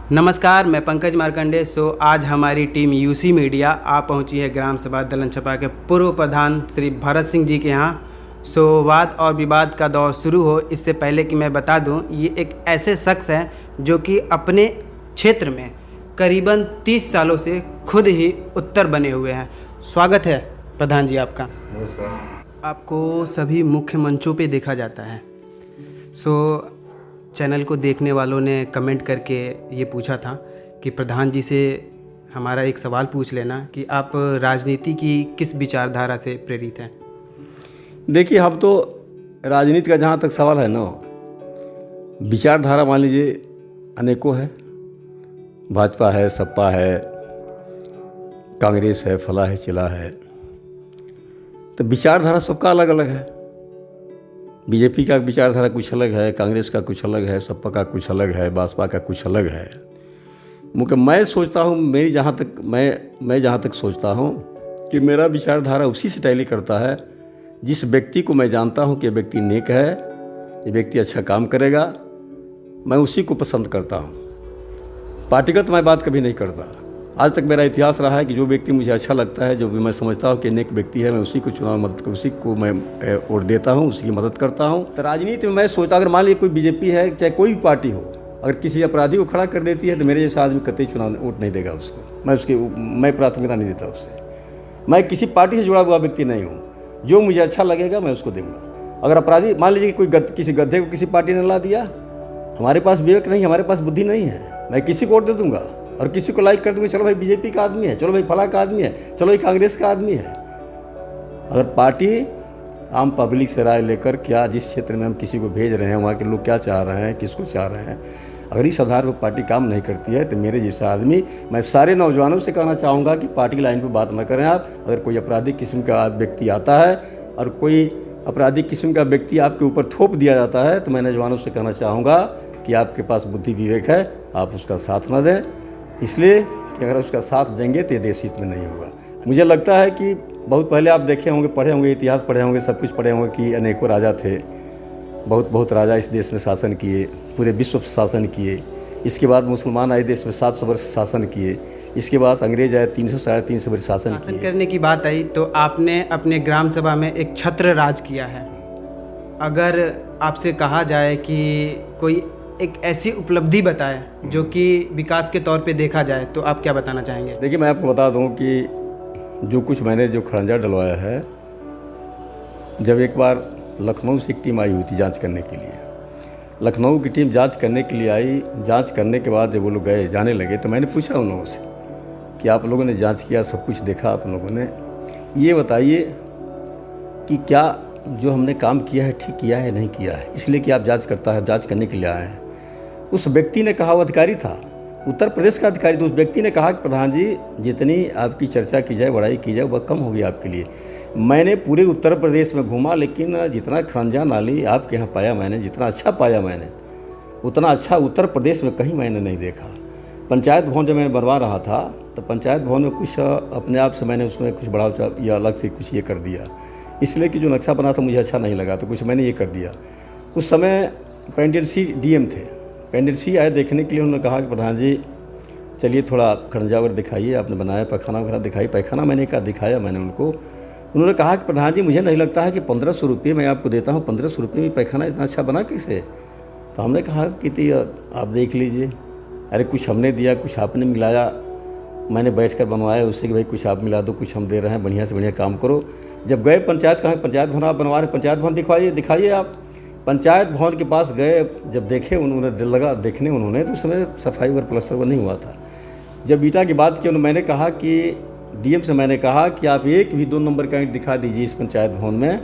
नमस्कार, मैं पंकज मार्कंडे। आज हमारी टीम यूसी मीडिया आ पहुंची है ग्राम सभा दलन छपा के पूर्व प्रधान श्री भरत सिंह जी के यहाँ। वाद और विवाद का दौर शुरू हो इससे पहले कि मैं बता दूं, ये एक ऐसे शख्स हैं जो कि अपने क्षेत्र में करीबन 30 सालों से खुद ही उत्तर बने हुए हैं। स्वागत है प्रधान जी आपका। नमस्कार। आपको सभी मुख्य मंचों पे देखा जाता है। चैनल को देखने वालों ने कमेंट करके ये पूछा था कि प्रधान जी से हमारा एक सवाल पूछ लेना कि आप राजनीति की किस विचारधारा से प्रेरित हैं। देखिए, हम तो राजनीति का जहाँ तक सवाल है ना, विचारधारा मान लीजिए अनेकों है। भाजपा है, सपा है, कांग्रेस है, फला है, चिला है। तो विचारधारा सबका अलग अलग है। बीजेपी का विचारधारा कुछ अलग है, कांग्रेस का कुछ अलग है, सपा का कुछ अलग है, भाजपा का कुछ अलग है। मैं सोचता हूँ, मेरी जहाँ तक मैं जहाँ तक सोचता हूँ कि मेरा विचारधारा उसी से टैली करता है जिस व्यक्ति को मैं जानता हूँ कि व्यक्ति नेक है, ये व्यक्ति अच्छा काम करेगा, मैं उसी को पसंद करता हूँ। पार्टीगत मैं बात कभी नहीं करता। आज तक मेरा इतिहास रहा है कि जो व्यक्ति मुझे अच्छा लगता है, जो भी मैं समझता हूँ कि नेक व्यक्ति है, मैं उसी को चुनाव मदद उसी को मैं वोट देता हूँ, उसी की मदद करता हूँ। तो राजनीति में मैं सोचता, अगर मान लीजिए कोई बीजेपी है, चाहे कोई भी पार्टी हो, अगर किसी अपराधी को खड़ा कर देती है तो मेरे जैसा आदमी कतई चुनाव वोट नहीं देगा उसको। मैं प्राथमिकता नहीं देता उससे। मैं किसी पार्टी से जुड़ा हुआ व्यक्ति नहीं हूँ। जो मुझे अच्छा लगेगा मैं उसको दूंगा। अगर अपराधी मान लीजिए कोई किसी गड्ढे को किसी पार्टी ने ला दिया, हमारे पास विवेक नहीं, हमारे पास बुद्धि नहीं है, मैं किसी को वोट दे दूंगा और किसी को लाइक कर दूंगा। चलो भाई बीजेपी का आदमी है, चलो भाई फला का आदमी है, चलो भाई कांग्रेस का आदमी है। अगर पार्टी आम पब्लिक से राय लेकर क्या जिस क्षेत्र में हम किसी को भेज रहे हैं, वहाँ के लोग क्या चाह रहे हैं, किसको चाह रहे हैं, अगर इस आधार पर पार्टी काम नहीं करती है तो मेरे जैसा आदमी, मैं सारे नौजवानों से कहना चाहूँगा कि पार्टी लाइन पर बात न करें आप। अगर कोई आपराधिक किस्म का व्यक्ति आता है और कोई आपराधिक किस्म का व्यक्ति आपके ऊपर थोप दिया जाता है तो मैं नौजवानों से कहना चाहूँगा कि आपके पास बुद्धि विवेक है, आप उसका साथ न दें। इसलिए कि अगर उसका साथ देंगे तो ये देश हित में नहीं होगा। मुझे लगता है कि बहुत पहले आप देखे होंगे, पढ़े होंगे, इतिहास पढ़े होंगे, सब कुछ पढ़े होंगे कि अनेकों राजा थे। बहुत राजा इस देश में शासन किए, पूरे विश्व पर शासन किए। इसके बाद मुसलमान आए देश में 700 वर्ष शासन किए। इसके बाद अंग्रेज आए 300 साढ़े 300 वर्ष शासन किए। करने की बात आई तो आपने अपने ग्राम सभा में एक छत्र राज किया है। अगर आपसे कहा जाए कि कोई एक ऐसी उपलब्धि बताए जो कि विकास के तौर पे देखा जाए तो आप क्या बताना चाहेंगे? देखिए, मैं आपको बता दूं कि जो कुछ मैंने जो खड़ंजा डलवाया है, जब एक बार लखनऊ से एक टीम आई हुई थी जांच करने के लिए। लखनऊ की टीम जांच करने के लिए आई। जांच करने के बाद जब वो लोग गए, जाने लगे, तो मैंने पूछा उन लोगों से कि आप लोगों ने जाँच किया, सब कुछ देखा आप लोगों ने, ये बताइए कि क्या जो हमने काम किया है ठीक किया है नहीं किया है, इसलिए कि आप जाँच करता है, जाँच करने के लिए आए हैं। उस व्यक्ति ने कहा, वो अधिकारी था, उत्तर प्रदेश का अधिकारी, तो उस व्यक्ति ने कहा कि प्रधान जी, जितनी आपकी चर्चा की जाए, बड़ाई की जाए, वह कम होगी आपके लिए। मैंने पूरे उत्तर प्रदेश में घूमा, लेकिन जितना खड़ंजा नाली आपके यहाँ पाया मैंने, जितना अच्छा पाया मैंने, उतना अच्छा उत्तर प्रदेश में कहीं मैंने नहीं देखा। पंचायत भवन जब मैं बनवा रहा था तो पंचायत भवन में कुछ अपने आप से मैंने उसमें कुछ बड़ा या अलग से कुछ ये कर दिया, इसलिए कि जो नक्शा बना था मुझे अच्छा नहीं लगा, तो कुछ मैंने ये कर दिया। उस समय पेंडेंसी डीएम थे, पेंडेंसी आए देखने के लिए। उन्होंने कहा कि प्रधान जी चलिए थोड़ा खड़ंजा वगैरह दिखाइए, आपने बनाया पैखाना वगैरह दिखाई। पैखाना मैंने कहा दिखाया मैंने उनको। उन्होंने कहा कि प्रधान जी, मुझे नहीं लगता है कि 1500 रुपये मैं आपको देता हूँ, 1500 रुपये में पैखाना इतना अच्छा बना कैसे? तो हमने कहा कि आप देख लीजिए। अरे कुछ हमने दिया, कुछ आपने मिलाया, मैंने बैठ कर बनवाया उससे कि भाई कुछ आप मिला दो, कुछ हम दे रहे हैं, बढ़िया से बढ़िया काम करो। जब गए पंचायत, कहा पंचायत भवन आप बनवा रहे, पंचायत भवन दिखाइए आप। पंचायत भवन के पास गए, जब देखे उन्होंने, दिल लगा देखने उन्होंने, तो उस समय सफाई वगैरह प्लास्टर वगैरह नहीं हुआ था। जब ईंटा की बात की, मैंने कहा कि डीएम से मैंने कहा कि आप एक भी 2 नंबर का ईंट दिखा दीजिए इस पंचायत भवन में,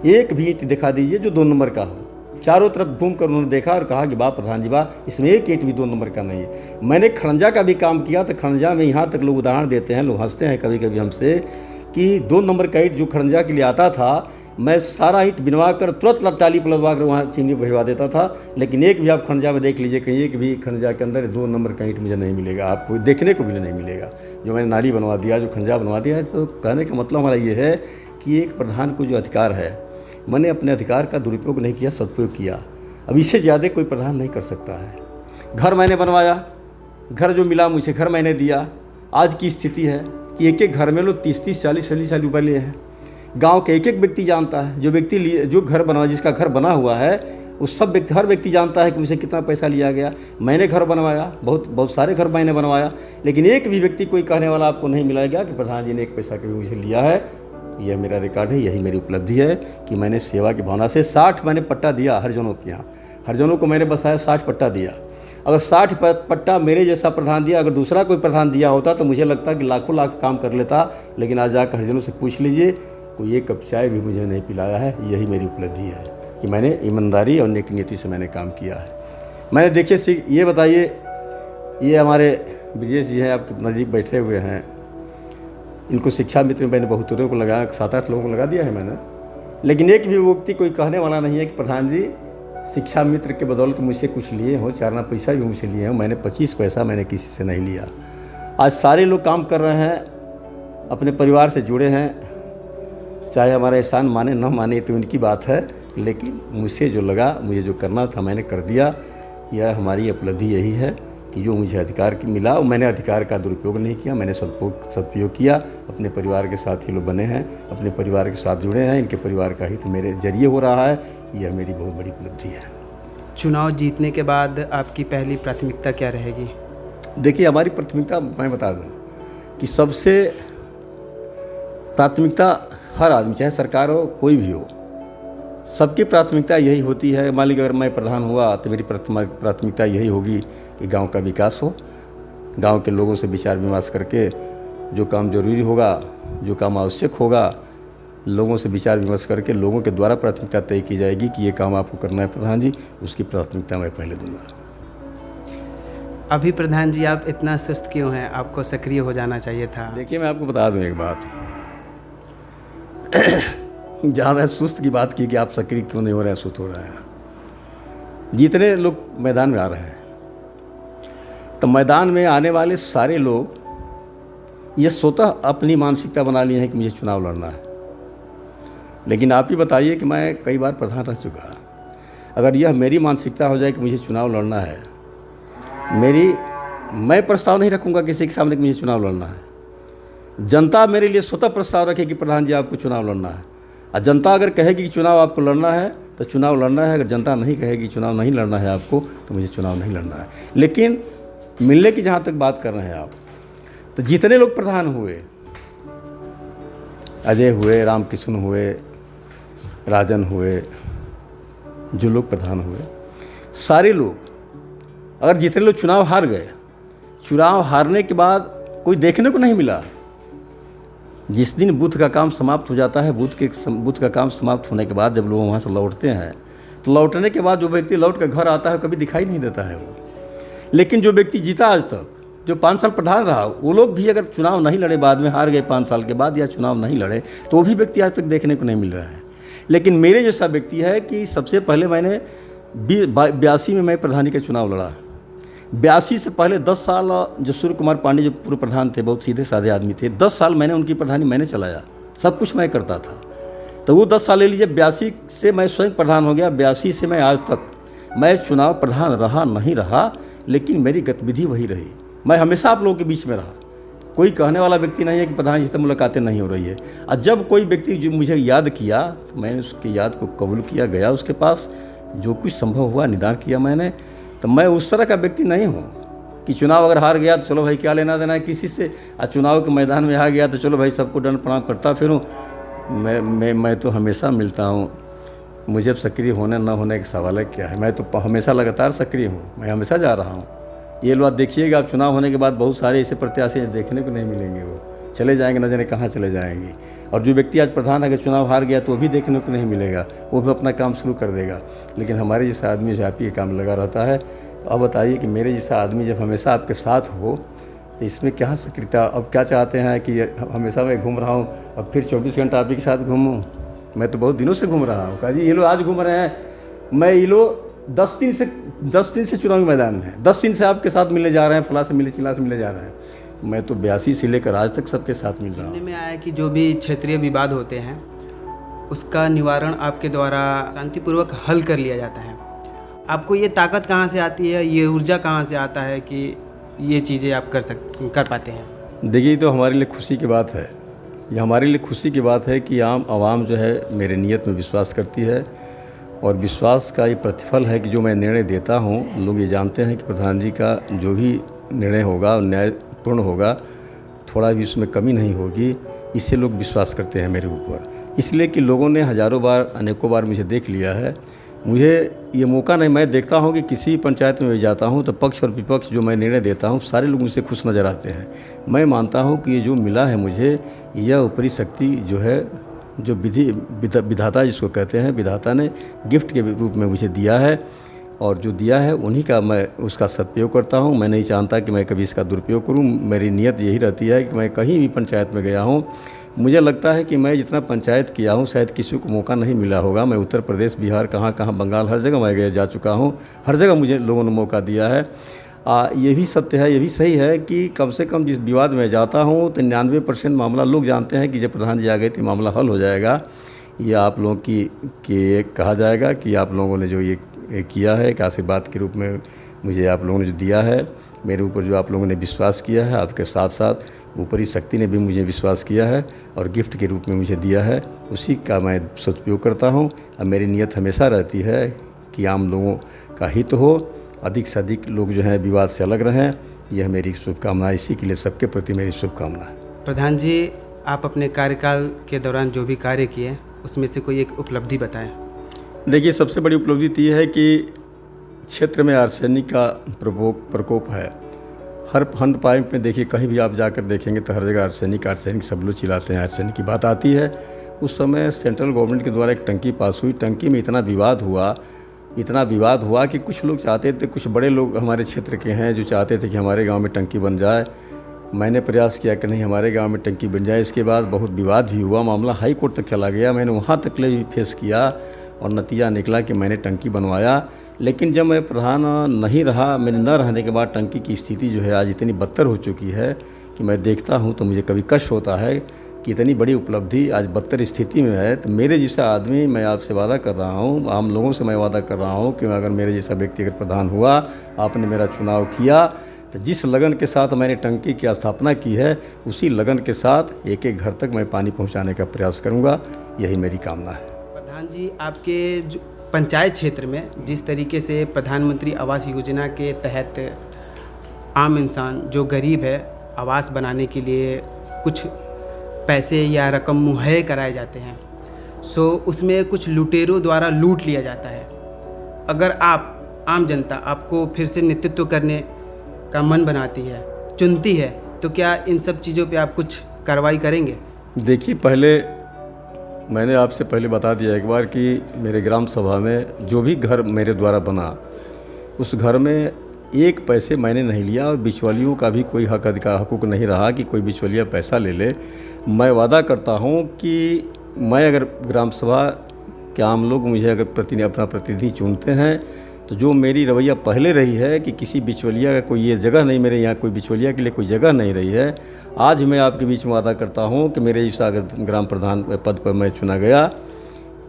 एक भी ईंट दिखा दीजिए जो 2 नंबर का हो। चारों तरफ घूम कर उन्होंने देखा और कहा कि वाह प्रधान जी वाह, इसमें एक ईंट भी 2 नंबर का नहीं है। मैंने खड़ंजा का भी काम किया, तो खड़ंजा में यहाँ तक लोग उदाहरण देते हैं, लोग हंसते हैं कभी कभी हमसे कि 2 नंबर का ईंट जो खड़ंजा के लिए आता था, मैं सारा ईंट बिनवा कर तुरंत टाली पलटवा कर वहाँ चिमनी भिजवा देता था। लेकिन एक भी आप खड़ंजा में देख लीजिए, कहीं एक भी खड़ंजा के अंदर 2 नंबर का ईंट मुझे नहीं मिलेगा, आपको देखने को भी नहीं मिलेगा। जो मैंने नाली बनवा दिया, जो खड़ंजा बनवा दिया है, तो कहने का मतलब हमारा ये है कि एक प्रधान को जो अधिकार है, मैंने अपने अधिकार का दुरुपयोग नहीं किया, सदुपयोग किया। अब इससे ज़्यादा कोई प्रधान नहीं कर सकता है। घर मैंने बनवाया, घर जो मिला मुझे घर मैंने दिया। आज की स्थिति है कि एक एक घर में लोग 30-30, 40-40 रुपये लिए हैं। गांव के एक एक व्यक्ति जानता है, जो घर बना, जिसका घर बना हुआ है उस सब व्यक्ति, हर व्यक्ति जानता है कि मुझे कितना पैसा लिया गया। मैंने घर बनवाया, बहुत सारे घर मैंने बनवाया, लेकिन एक भी व्यक्ति कोई कहने वाला आपको नहीं मिलेगा कि प्रधान जी ने एक पैसा कभी मुझे लिया है। यह मेरा रिकॉर्ड है, यही मेरी उपलब्धि है कि मैंने सेवा की भावना से 60 मैंने पट्टा दिया हरिजनों के यहाँ। हरिजनों को मैंने बसाया 60 पट्टा दिया। अगर 60 पट्टा मेरे जैसा प्रधान दिया, अगर दूसरा कोई प्रधान दिया होता तो मुझे लगता कि लाखों लाख काम कर लेता। लेकिन आज जाकर हरिजनों से पूछ लीजिए, कोई एक कप चाय भी मुझे नहीं पिलाया है। यही मेरी उपलब्धि है कि मैंने ईमानदारी और नेक नीति से मैंने काम किया है। मैंने देखिए, ये बताइए, ये हमारे ब्रजेश जी हैं, आपके नज़दीक बैठे हुए हैं। इनको शिक्षा मित्र में मैंने बहुत लोगों को लगाया, 7-8 लोगों को लगा दिया है मैंने। लेकिन एक भी व्यक्ति कोई कहने वाला नहीं है कि प्रधान जी शिक्षा मित्र के बदौलत मुझसे कुछ लिए हो, 4 आना पैसा भी मुझसे लिए हो। मैंने 25 पैसा मैंने किसी से नहीं लिया। आज सारे लोग काम कर रहे हैं, अपने परिवार से जुड़े हैं। चाहे हमारा एहसान माने न माने तो उनकी बात है, लेकिन मुझसे जो लगा, मुझे जो करना था मैंने कर दिया। यह हमारी उपलब्धि यही है कि जो मुझे अधिकार मिला और मैंने अधिकार का दुरुपयोग नहीं किया, मैंने सदुपयोग किया। अपने परिवार के साथ ही लोग बने हैं, अपने परिवार के साथ जुड़े हैं। इनके परिवार का हित मेरे जरिए हो रहा है। यह मेरी बहुत बड़ी उपलब्धि है। चुनाव जीतने के बाद आपकी पहली प्राथमिकता क्या रहेगी? देखिए, हमारी प्राथमिकता मैं बता दूं कि सबसे प्राथमिकता हर आदमी, चाहे सरकार हो कोई भी हो, सबकी प्राथमिकता यही होती है। मान लीजिए अगर मैं प्रधान हुआ तो मेरी प्राथमिकता यही होगी कि गांव का विकास हो, गांव के लोगों से विचार विमर्श करके जो काम जरूरी होगा, जो काम आवश्यक होगा, लोगों से विचार विमर्श करके लोगों के द्वारा प्राथमिकता तय की जाएगी कि ये काम आपको करना है प्रधान जी, उसकी प्राथमिकता मैं पहले दूंगा। अभी प्रधान जी आप इतना सुस्त क्यों हैं? आपको सक्रिय हो जाना चाहिए था। देखिए, मैं आपको बता दूं एक बात। ज़्यादा सुस्त की बात की कि आप सक्रिय क्यों नहीं हो रहे हैं, सुस्त हो रहे हैं। जितने लोग मैदान में आ रहे हैं, तो मैदान में आने वाले सारे लोग ये स्वतः अपनी मानसिकता बना लिए हैं कि मुझे चुनाव लड़ना है। लेकिन आप ही बताइए कि मैं कई बार प्रधान रह चुका, अगर यह मेरी मानसिकता हो जाए कि मुझे चुनाव लड़ना है, मैं प्रस्ताव नहीं रखूँगा किसी के सामने कि मुझे चुनाव लड़ना है। जनता मेरे लिए स्वतः प्रस्ताव रखे कि प्रधान जी आपको चुनाव लड़ना है। और जनता अगर कहेगी कि चुनाव आपको लड़ना है तो चुनाव लड़ना है। अगर जनता नहीं कहेगी चुनाव नहीं लड़ना है आपको, तो मुझे चुनाव नहीं लड़ना है। लेकिन मिलने की जहाँ तक बात कर रहे हैं आप, तो जितने लोग प्रधान हुए, अजय हुए, रामकिशन हुए, राजन हुए, जो लोग प्रधान हुए, सारे लोग, अगर जितने लोग चुनाव हार गए, चुनाव हारने के बाद कोई देखने को नहीं मिला। जिस दिन बूथ का काम समाप्त हो जाता है, बूथ का काम समाप्त होने के बाद जब लोग वहाँ से लौटते हैं, तो लौटने के बाद जो व्यक्ति लौट कर घर आता है कभी दिखाई नहीं देता है वो। लेकिन जो व्यक्ति जीता आज तक, जो 5 साल प्रधान रहा, वो लोग भी अगर चुनाव नहीं लड़े, बाद में हार गए 5 साल के बाद, या चुनाव नहीं लड़े, तो वो भी व्यक्ति आज तक देखने को नहीं मिल रहा है। लेकिन मेरे जैसा व्यक्ति है कि सबसे पहले मैंने 82 में मैं प्रधानी का चुनाव लड़ा। 82 से पहले 10 साल जो सूर्य कुमार पांडे जो पूर्व प्रधान थे, बहुत सीधे साधे आदमी थे, 10 साल मैंने उनकी प्रधानी मैंने चलाया, सब कुछ मैं करता था। तो वो 10 साल ले लीजिए, 82 से मैं स्वयं प्रधान हो गया। 82 से मैं आज तक मैं चुनाव प्रधान रहा नहीं रहा, लेकिन मेरी गतिविधि वही रही। मैं हमेशा आप लोगों के बीच में रहा। कोई कहने वाला व्यक्ति नहीं है कि प्रधान जी से मुलाकातें नहीं हो रही है। और जब कोई व्यक्ति जो मुझे याद किया, तो मैंने उसकी याद को कबूल किया, गया उसके पास, जो कुछ संभव हुआ निदान किया मैंने। तो मैं उस तरह का व्यक्ति नहीं हूँ कि चुनाव अगर हार गया तो चलो भाई क्या लेना देना है किसी से, और चुनाव के मैदान में आ गया तो चलो भाई सबको दंड प्रणाम करता फिरूँ। मैं तो हमेशा मिलता हूँ। मुझे अब सक्रिय होने न होने का सवाल है क्या है, मैं तो हमेशा लगातार सक्रिय हूँ, मैं हमेशा जा रहा हूँ। ये बात देखिएगा, आप चुनाव होने के बाद बहुत सारे ऐसे प्रत्याशी देखने को नहीं मिलेंगे, वो चले जाएंगे, न जाने कहाँ चले जाएंगे। और जो व्यक्ति आज प्रधान अगर चुनाव हार गया तो वो भी देखने को नहीं मिलेगा, वो भी अपना काम शुरू कर देगा। लेकिन हमारे जैसा आदमी जो आप ही काम लगा रहता है, तो अब बताइए कि मेरे जैसा आदमी जब हमेशा आपके साथ हो तो इसमें क्या सक्रियता। अब क्या चाहते हैं कि हमेशा मैं घूम रहा हूँ, अब फिर 24 घंटा आप ही के साथ घूमूँ? मैं तो बहुत दिनों से घूम रहा हूँ। कहा जी ये लोग आज घूम रहे हैं, मैं ये लोग 10 दिन से चुनावी मैदान में है, 10 दिन से आपके साथ मिलने जा रहे हैं, फला से मिले चिल्ला से मिलने जा रहे हैं। मैं तो 82 से लेकर आज तक सबके साथ मिल रहा हूँ। सुनने में आया कि जो भी क्षेत्रीय विवाद होते हैं उसका निवारण आपके द्वारा शांतिपूर्वक हल कर लिया जाता है। आपको ये ताकत कहाँ से आती है, ये ऊर्जा कहाँ से आता है कि ये चीज़ें आप कर पाते हैं? देखिए, ये तो हमारे लिए खुशी की बात है। ये हमारे लिए खुशी की बात है कि आम आवाम जो है मेरे नियत में विश्वास करती है, और विश्वास का ये प्रतिफल है कि जो मैं निर्णय देता हूँ, लोग ये जानते हैं कि प्रधान जी का जो भी निर्णय होगा न्यायपूर्ण होगा, थोड़ा भी उसमें कमी नहीं होगी। इससे लोग विश्वास करते हैं मेरे ऊपर, इसलिए कि लोगों ने हज़ारों बार, अनेकों बार मुझे देख लिया है। मुझे ये मौका नहीं, मैं देखता हूँ कि किसी पंचायत में भी जाता हूँ तो पक्ष और विपक्ष जो मैं निर्णय देता हूँ, सारे लोग मुझसे खुश नज़र आते हैं। मैं मानता हूँ कि ये जो मिला है मुझे, यह ऊपरी शक्ति जो है, जो विधाता जिसको कहते हैं, विधाता ने गिफ्ट के रूप में मुझे दिया है, और जो दिया है उन्हीं का मैं उसका सदुपयोग करता हूँ। मैं नहीं चाहता कि मैं कभी इसका दुरुपयोग करूँ। मेरी नीयत यही रहती है कि मैं कहीं भी पंचायत में गया हूँ, मुझे लगता है कि मैं जितना पंचायत किया हूँ शायद किसी को मौका नहीं मिला होगा। मैं उत्तर प्रदेश, बिहार, कहाँ बंगाल, हर जगह मैं जा चुका हूँ, हर जगह मुझे लोगों ने मौका दिया है। ये भी सत्य है, ये भी सही है कि कम से कम जिस विवाद में जाता हूँ तो 99% मामला लोग जानते हैं कि जब प्रधान जी आ गए तो मामला हल हो जाएगा। ये आप लोगों की कहा जाएगा कि आप लोगों ने जो ये किया है, एक आशीर्वाद के रूप में मुझे आप लोगों ने जो दिया है, मेरे ऊपर जो आप लोगों ने विश्वास किया है, आपके साथ साथ ऊपरी शक्ति ने भी मुझे विश्वास किया है और गिफ्ट के रूप में मुझे दिया है, उसी का मैं सदुपयोग करता हूँ। और मेरी नीयत हमेशा रहती है कि आम लोगों का हित हो, अधिक से अधिक लोग जो हैं विवाद से अलग रहें। यह मेरी शुभकामना, इसी के लिए सबके प्रति मेरी शुभकामना है। प्रधान जी, आप अपने कार्यकाल के दौरान जो भी कार्य किए, उसमें से कोई एक उपलब्धि बताएं। देखिए, सबसे बड़ी उपलब्धि तो ये है कि क्षेत्र में आर्सेनिक का प्रकोप है। हर हैंड पाइप में देखिए, कहीं भी आप जाकर देखेंगे तो हर जगह आर्सेनिक सब लोग चिल्लाते हैं, आर्सेनिक की बात आती है। उस समय सेंट्रल गवर्नमेंट के द्वारा एक टंकी पास हुई, टंकी में इतना विवाद हुआ कि कुछ लोग चाहते थे, कुछ बड़े लोग हमारे क्षेत्र के हैं जो चाहते थे कि हमारे गांव में टंकी बन जाए। मैंने प्रयास किया कि नहीं, हमारे गांव में टंकी बन जाए। इसके बाद बहुत विवाद भी हुआ, मामला हाई कोर्ट तक चला गया। मैंने वहाँ तक ले भी फेस किया और नतीजा निकला कि मैंने टंकी बनवाया। लेकिन जब मैं प्रधान नहीं रहा, मेरे न रहने के बाद टंकी की स्थिति जो है आज इतनी बदतर हो चुकी है कि मैं देखता हूँ तो मुझे कभी कष्ट होता है कि इतनी बड़ी उपलब्धि आज बदतर स्थिति में है। तो मेरे जैसा आदमी, मैं आपसे वादा कर रहा हूँ, आम लोगों से मैं वादा कर रहा हूँ कि अगर मेरे जैसा व्यक्ति अगर प्रधान हुआ, आपने मेरा चुनाव किया, तो जिस लगन के साथ मैंने टंकी की स्थापना की है, उसी लगन के साथ एक एक घर तक मैं पानी पहुँचाने का प्रयास करूँगा। यही मेरी कामना है। प्रधान जी, आपके जो पंचायत क्षेत्र में जिस तरीके से प्रधानमंत्री आवास योजना के तहत आम इंसान जो गरीब है, आवास बनाने के लिए कुछ पैसे या रकम मुहैया कराए जाते हैं, सो उसमें कुछ लुटेरों द्वारा लूट लिया जाता है। अगर आप, आम जनता आपको फिर से नेतृत्व करने का मन बनाती है, चुनती है, तो क्या इन सब चीज़ों पे आप कुछ कार्रवाई करेंगे? देखिए, पहले मैंने आपसे पहले बता दिया एक बार कि मेरे ग्राम सभा में जो भी घर मेरे द्वारा बना, उस घर में एक पैसे मैंने नहीं लिया और बिचौलियों का भी कोई हकूक़ नहीं रहा कि कोई बिचौलिया पैसा ले ले। मैं वादा करता हूँ कि मैं अगर ग्राम सभा के आम लोग मुझे अगर अपना प्रतिनिधि चुनते हैं, तो जो मेरी रवैया पहले रही है कि किसी बिचौलिया का कोई ये जगह नहीं, मेरे यहाँ कोई बिचौलिया के लिए कोई जगह नहीं रही है। आज मैं आपके बीच में वादा करता हूँ कि मेरे जैसा अगर ग्राम प्रधान पद पर मैं चुना गया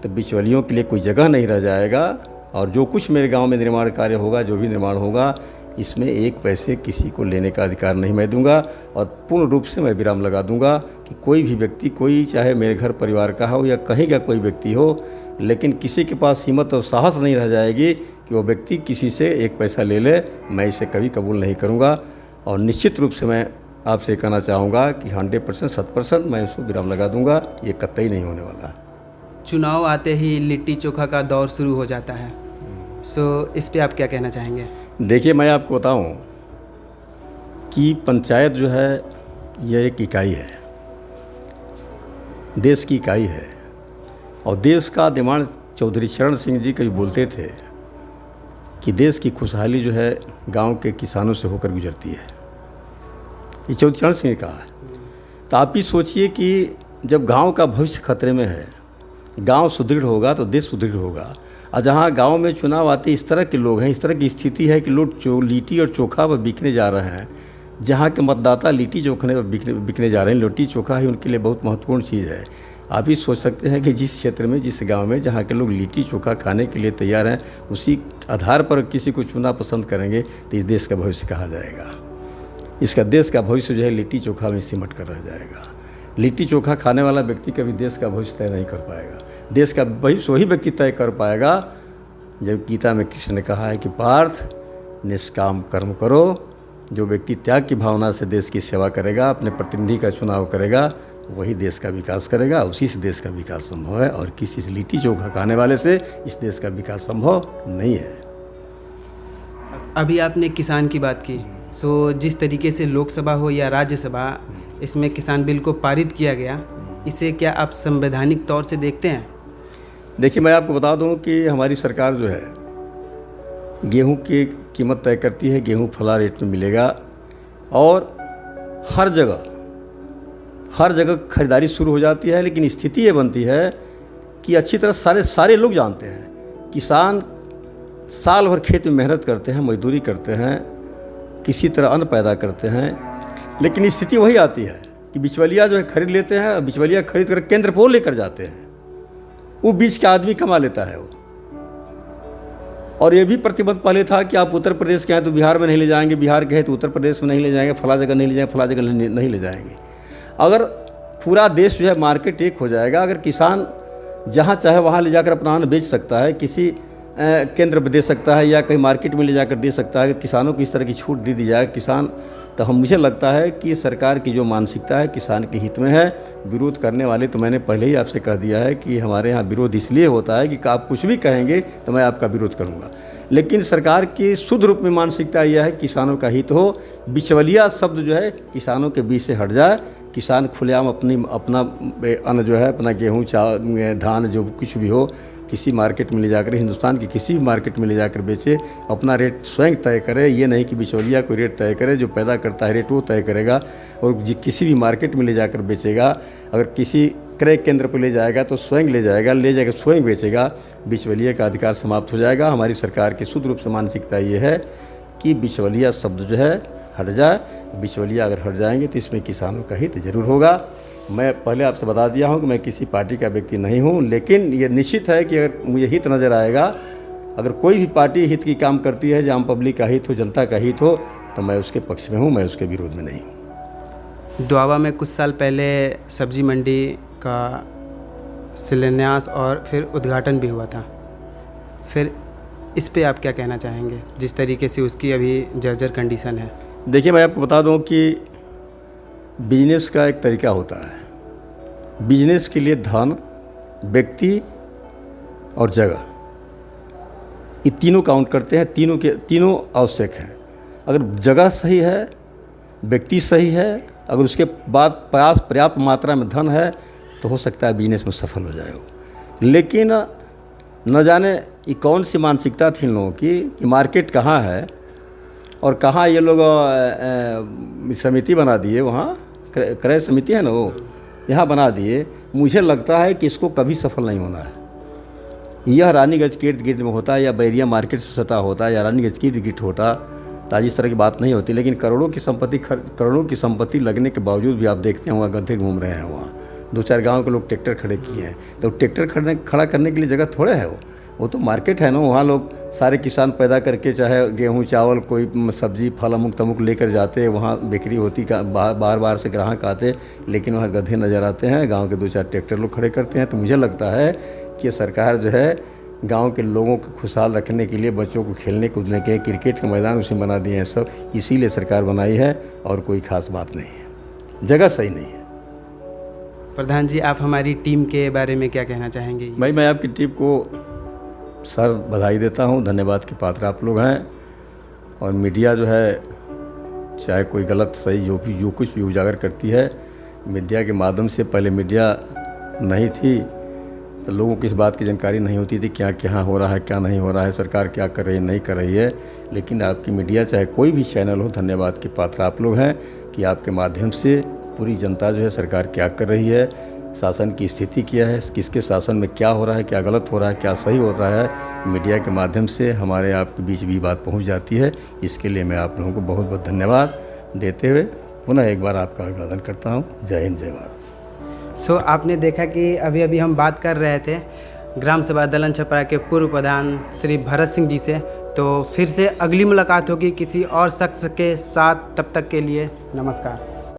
तो बिचौलियों के लिए कोई जगह नहीं रह जाएगा। और जो कुछ मेरे गांव में निर्माण कार्य होगा, जो भी निर्माण होगा, इसमें एक पैसे किसी को लेने का अधिकार नहीं मैं दूंगा। और पूर्ण रूप से मैं विराम लगा दूंगा कि कोई भी व्यक्ति, कोई चाहे मेरे घर परिवार का हो या कहीं का कोई व्यक्ति हो, लेकिन किसी के पास हिम्मत और साहस नहीं रह जाएगी कि वो व्यक्ति किसी से एक पैसा ले ले, मैं इसे कभी कबूल नहीं करूँगा। और निश्चित रूप से मैं आपसे कहना चाहूँगा कि 100% 100% मैं उसको विराम लगा दूंगा। ये कतई नहीं होने वाला। चुनाव आते ही लिट्टी चोखा का दौर शुरू हो जाता है, सो इस पे आप क्या कहना चाहेंगे? देखिए, मैं आपको बताऊं कि पंचायत जो है यह एक इकाई है, देश की इकाई है। और देश का निर्माण चौधरी चरण सिंह जी कभी बोलते थे कि देश की खुशहाली जो है गांव के किसानों से होकर गुजरती है। ये चौधरी चरण सिंह ने कहा है। तो आप ही सोचिए कि जब गांव का भविष्य खतरे में है, गांव सुदृढ़ होगा तो देश सुदृढ़ होगा। और जहाँ गांव में चुनाव आते इस तरह के लोग हैं, इस तरह की स्थिति है कि लोग लिट्टी और चोखा पर बिकने जा रहे हैं। जहाँ के मतदाता लिट्टी चोखने पर बिकने जा रहे हैं, लिट्टी चोखा ही उनके लिए बहुत महत्वपूर्ण चीज़ है। आप ही सोच सकते हैं कि जिस क्षेत्र में, जिस गांव में जहाँ के लोग लिट्टी चोखा खाने के लिए तैयार हैं, उसी आधार पर किसी को चुना पसंद करेंगे तो इस देश का भविष्य कहा जाएगा। इसका देश का भविष्य जो है लिट्टी चोखा में सिमट कर रह जाएगा। लिट्टी चोखा खाने वाला व्यक्ति कभी देश का भविष्य तय नहीं कर पाएगा। देश का भविष्य वही व्यक्ति तय कर पाएगा जब गीता में कृष्ण ने कहा है कि पार्थ निष्काम कर्म करो। जो व्यक्ति त्याग की भावना से देश की सेवा करेगा, अपने प्रतिनिधि का चुनाव करेगा, वही देश का विकास करेगा। उसी से देश का विकास संभव है और किसी से लिट्टी चोखा खाने वाले से इस देश का विकास संभव नहीं है। अभी आपने किसान की बात की, सो जिस तरीके से लोकसभा हो या राज्यसभा, इसमें किसान बिल को पारित किया गया, इसे क्या आप संवैधानिक तौर से देखते हैं? देखिए, मैं आपको बता दूं कि हमारी सरकार जो है गेहूं की कीमत तय करती है। गेहूं फला रेट में मिलेगा और हर जगह खरीदारी शुरू हो जाती है। लेकिन स्थिति ये बनती है कि अच्छी तरह सारे लोग जानते हैं, किसान साल भर खेत में मेहनत करते हैं, मजदूरी करते हैं, किसी तरह अन्न पैदा करते हैं, लेकिन स्थिति वही आती है कि बिचवलिया जो है खरीद लेते हैं और बिचवलिया खरीद कर केंद्र पर लेकर जाते हैं। वो बीच का आदमी कमा लेता है वो। और ये भी प्रतिबंध पहले था कि आप उत्तर प्रदेश के हैं तो बिहार में नहीं ले जाएंगे, बिहार के हैं तो उत्तर प्रदेश में नहीं ले जाएंगे, फला जगह नहीं ले जाएंगे, फला जगह नहीं ले जाएंगे। अगर पूरा देश जो है मार्केट एक हो जाएगा, अगर किसान जहाँ चाहे वहाँ ले जाकर अपना अन्न बेच सकता है, किसी केंद्र पर दे सकता है या कहीं मार्केट में ले जाकर दे सकता है, किसानों को इस तरह की छूट दी जाए किसान, तो मुझे लगता है कि सरकार की जो मानसिकता है किसान के हित में है। विरोध करने वाले तो मैंने पहले ही आपसे कह दिया है कि हमारे यहाँ विरोध इसलिए होता है कि आप कुछ भी कहेंगे तो मैं आपका विरोध करूँगा। लेकिन सरकार की शुद्ध रूप में मानसिकता यह है किसानों का हित हो, बिचवलिया शब्द जो है किसानों के बीच से हट जाए, किसान खुलेआम अपना अन्न जो है, अपना गेहूँ चावल धान जो कुछ भी हो किसी मार्केट में ले जाकर, हिंदुस्तान की किसी भी मार्केट में ले जाकर बेचे, अपना रेट स्वयं तय करे। ये नहीं कि बिचौलिया कोई रेट तय करे, जो पैदा करता है रेट वो तय करेगा और किसी भी मार्केट में ले जाकर बेचेगा। अगर किसी क्रय केंद्र पर ले जाएगा तो स्वयं ले जाकर स्वयं बेचेगा। बिचौलिया का अधिकार समाप्त हो जाएगा। हमारी सरकार की शुद्ध रूप से मानसिकता ये है कि बिचौलिया शब्द जो है हट जाए। बिचौलिया अगर हट जाएंगे तो इसमें किसानों का हित जरूर होगा। मैं पहले आपसे बता दिया हूं कि मैं किसी पार्टी का व्यक्ति नहीं हूं, लेकिन ये निश्चित है कि अगर मुझे हित नज़र आएगा, अगर कोई भी पार्टी हित की काम करती है, जहाँ पब्लिक का हित हो, जनता का हित हो, तो मैं उसके पक्ष में हूं, मैं उसके विरोध में नहीं हूं। दोआबा में कुछ साल पहले सब्जी मंडी का शिलान्यास और फिर उद्घाटन भी हुआ था, फिर इस पे आप क्या कहना चाहेंगे, जिस तरीके से उसकी अभी जर्जर कंडीशन है? देखिए, मैं आपको बता दूं कि बिजनेस का एक तरीका होता है। बिजनेस के लिए धन, व्यक्ति और जगह, ये तीनों काउंट करते हैं। तीनों आवश्यक हैं। अगर जगह सही है, व्यक्ति सही है, अगर उसके बाद पर्याप्त मात्रा में धन है, तो हो सकता है बिजनेस में सफल हो जाए वो। लेकिन न जाने ये कौन सी मानसिकता थी इन लोगों की कि मार्केट कहाँ है और कहाँ ये लोग समिति बना दिए, वहाँ क्रय समिति है ना, वो यहाँ बना दिए। मुझे लगता है कि इसको कभी सफल नहीं होना है। यह रानीगंज के इर्द गिर्द में होता है या बैरिया मार्केट से सटा होता है या रानीगंज के इर्द गिर्द होता, ताज़ी इस तरह की बात नहीं होती। लेकिन करोड़ों की संपत्ति लगने के बावजूद भी आप देखते हैं वहाँ गड्ढे घूम रहे हैं। वहाँ 2-4 गाँव के लोग ट्रैक्टर खड़े किए हैं, तो ट्रैक्टर खड़ा करने के लिए जगह थोड़े है वो तो मार्केट है ना। वहाँ लोग सारे किसान पैदा करके चाहे गेहूँ चावल कोई सब्जी फल अमुक तमुक लेकर जाते, वहाँ बिक्री होती, बार से ग्राहक आते, लेकिन वहाँ गधे नज़र आते हैं। गांव के 2-4 ट्रैक्टर लोग खड़े करते हैं। तो मुझे लगता है कि सरकार जो है गांव के लोगों को खुशहाल रखने के लिए, बच्चों को खेलने कूदने के क्रिकेट के मैदान उसे बना दिए हैं सब, इसीलिए सरकार बनाई है और कोई ख़ास बात नहीं है। जगह सही नहीं है। प्रधान जी, आप हमारी टीम के बारे में क्या कहना चाहेंगे? भाई, मैं आपकी टीम को सर बधाई देता हूं, धन्यवाद के पात्र आप लोग हैं। और मीडिया जो है, चाहे कोई गलत सही जो कुछ भी उजागर करती है, मीडिया के माध्यम से, पहले मीडिया नहीं थी तो लोगों को इस बात की जानकारी नहीं होती थी क्या हो रहा है, क्या नहीं हो रहा है, सरकार क्या कर रही है, नहीं कर रही है। लेकिन आपकी मीडिया, चाहे कोई भी चैनल हो, धन्यवाद के पात्र आप लोग हैं कि आपके माध्यम से पूरी जनता जो है सरकार क्या कर रही है, शासन की स्थिति क्या है, किसके शासन में क्या हो रहा है, क्या गलत हो रहा है, क्या सही हो रहा है, मीडिया के माध्यम से हमारे आपके बीच भी बात पहुंच जाती है। इसके लिए मैं आप लोगों को बहुत बहुत धन्यवाद देते हुए पुनः एक बार आपका अभिवादन करता हूं। जय हिंद, जय भारत। आपने देखा कि अभी हम बात कर रहे थे ग्राम सभा दलन छपरा के पूर्व प्रधान श्री भरत सिंह जी से। तो फिर से अगली मुलाकात होगी किसी और शख्स के साथ, तब तक के लिए नमस्कार।